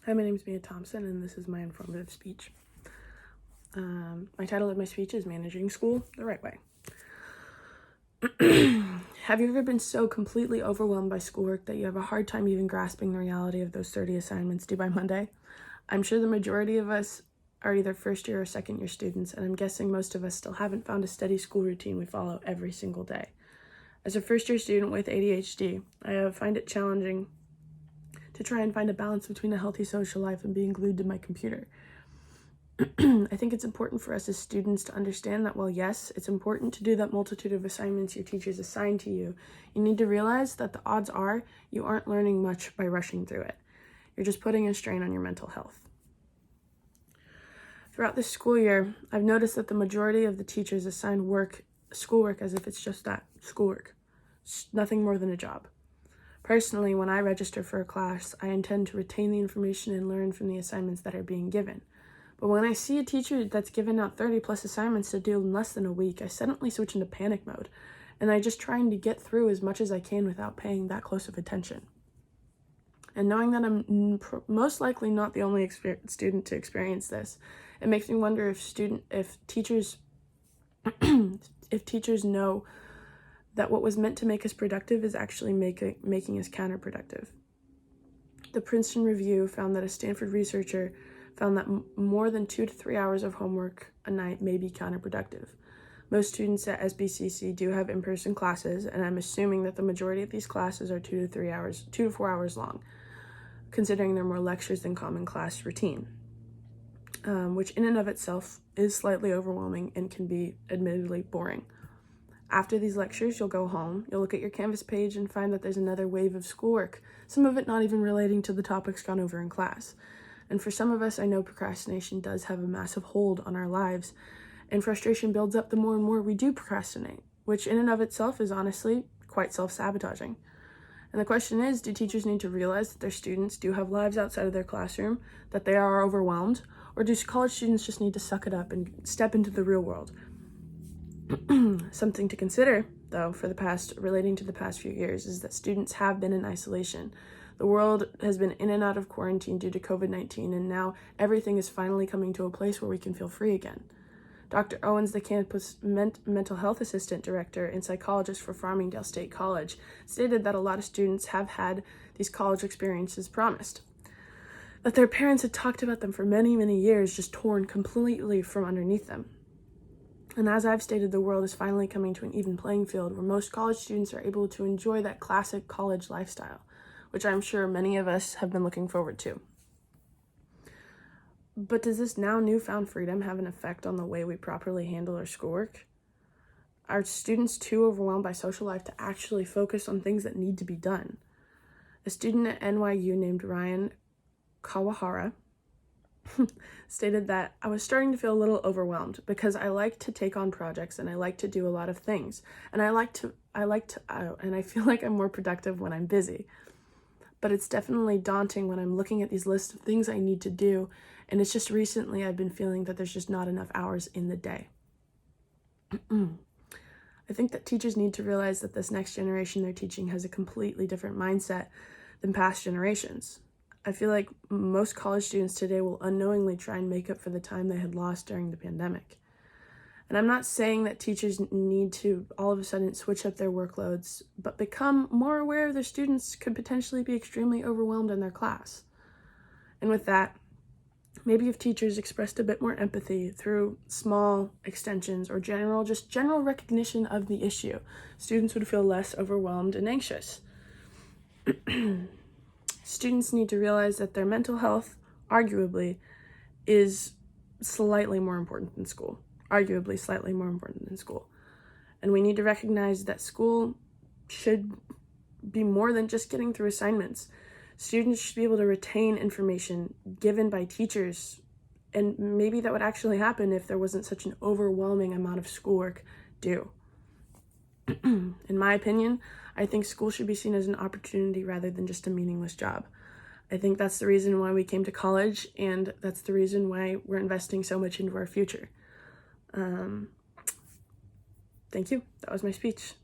Hi, my name is Mia Thompson, and this is my informative speech. My title of my speech is Managing School the Right Way. Have you ever been so completely overwhelmed by schoolwork that you have a hard time even grasping the reality of those 30 assignments due by Monday? I'm sure the majority of us are either first year or second year students, and I'm guessing most of us still haven't found a steady school routine we follow every single day. As a first year student with ADHD, I find it challenging to try and find a balance between a healthy social life and being glued to my computer. I think it's important for us as students to understand that while yes, it's important to do that multitude of assignments your teachers assign to you, you need to realize that the odds are you aren't learning much by rushing through it. You're just putting a strain on your mental health. Throughout this school year, I've noticed that the majority of the teachers assign schoolwork as if it's just that, schoolwork. Nothing more than a job. Personally, when I register for a class, I intend to retain the information and learn from the assignments that are being given. But when I see a teacher that's given out 30 plus assignments to do in less than a week, I suddenly switch into panic mode, and I just trying to get through as much as I can without paying that close of attention. And knowing that I'm most likely not the only student to experience this, it makes me wonder if teachers know that what was meant to make us productive is actually making us counterproductive. The Princeton Review found that a Stanford researcher found that more than 2 to 3 hours of homework a night may be counterproductive. Most students at SBCC do have in-person classes, and I'm assuming that the majority of these classes are 2 to 4 hours long, considering they're more lectures than common class routine, which in and of itself is slightly overwhelming and can be admittedly boring. After these lectures, you'll go home, you'll look at your Canvas page and find that there's another wave of schoolwork, some of it not even relating to the topics gone over in class. And for some of us, I know procrastination does have a massive hold on our lives, and frustration builds up the more and more we do procrastinate, which in and of itself is honestly quite self-sabotaging. And the question is, do teachers need to realize that their students do have lives outside of their classroom, that they are overwhelmed, or do college students just need to suck it up and step into the real world? Something to consider, though, relating to the past few years, is that students have been in isolation. The world has been in and out of quarantine due to COVID-19, and now everything is finally coming to a place where we can feel free again. Dr. Owens, the campus mental health assistant director and psychologist for Farmingdale State College, stated that a lot of students have had these college experiences promised, that their parents had talked about them for many, many years, just torn completely from underneath them. And as I've stated, the world is finally coming to an even playing field where most college students are able to enjoy that classic college lifestyle, which I'm sure many of us have been looking forward to. But does this now newfound freedom have an effect on the way we properly handle our schoolwork? Are students too overwhelmed by social life to actually focus on things that need to be done? A student at NYU named Ryan Kawahara stated that I was starting to feel a little overwhelmed because I like to take on projects and I like to do a lot of things, and and I feel like I'm more productive when I'm busy. But it's definitely daunting when I'm looking at these lists of things I need to do, and it's just recently I've been feeling that there's just not enough hours in the day. I think that teachers need to realize that this next generation they're teaching has a completely different mindset than past generations. I feel like most college students today will unknowingly try and make up for the time they had lost during the pandemic. And I'm not saying that teachers need to all of a sudden switch up their workloads, but become more aware their students could potentially be extremely overwhelmed in their class. And with that, maybe if teachers expressed a bit more empathy through small extensions or general recognition of the issue, students would feel less overwhelmed and anxious. Students need to realize that their mental health, arguably, is slightly more important than school. Arguably slightly more important than school. And we need to recognize that school should be more than just getting through assignments. Students should be able to retain information given by teachers, and maybe that would actually happen if there wasn't such an overwhelming amount of schoolwork due. In my opinion, I think school should be seen as an opportunity rather than just a meaningless job. I think that's the reason why we came to college, and that's the reason why we're investing so much into our future. Thank you. That was my speech.